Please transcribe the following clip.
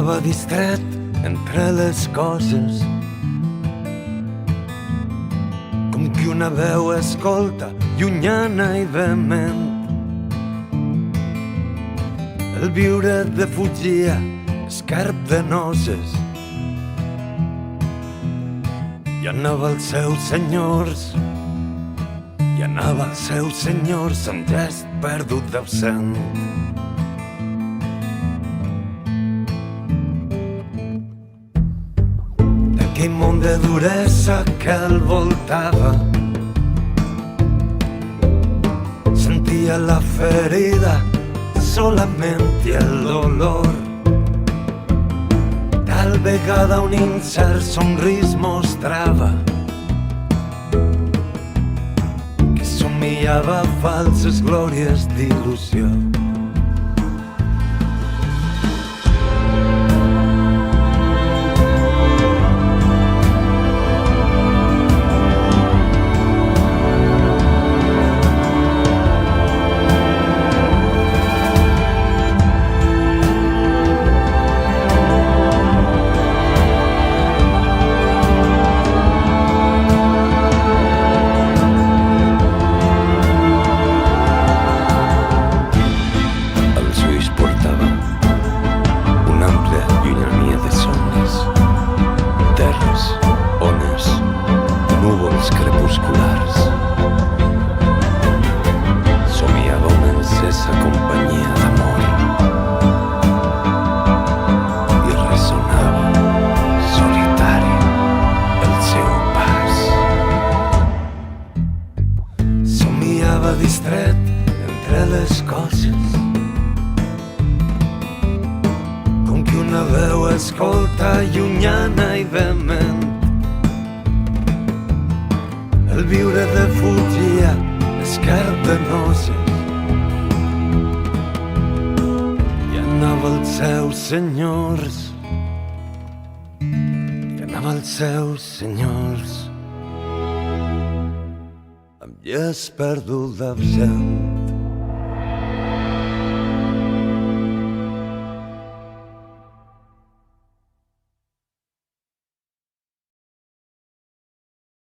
anava distret entre les coses, com qui una veu escolta llunyana i vehement. El viure defugia escarp de noces i anava als seus senyors, i anava als seus senyors amb gest perdut d'absent. D'aquell món de duresa que el voltava, sentia la ferida solament i el dolor. Tal vegada un incert somrís mostrava que somiava falses glòries d'il·lusió. Núvols crepusculars, somiava una encesa companyia d'amor i ressonava solitari el seu pas. Somiava distret entre les coses, com qui una veu escolta llunyana i vehement. El viure defugia escarp de noces i anava als seus senyors, i anava als seus senyors amb gest perdut d'absent.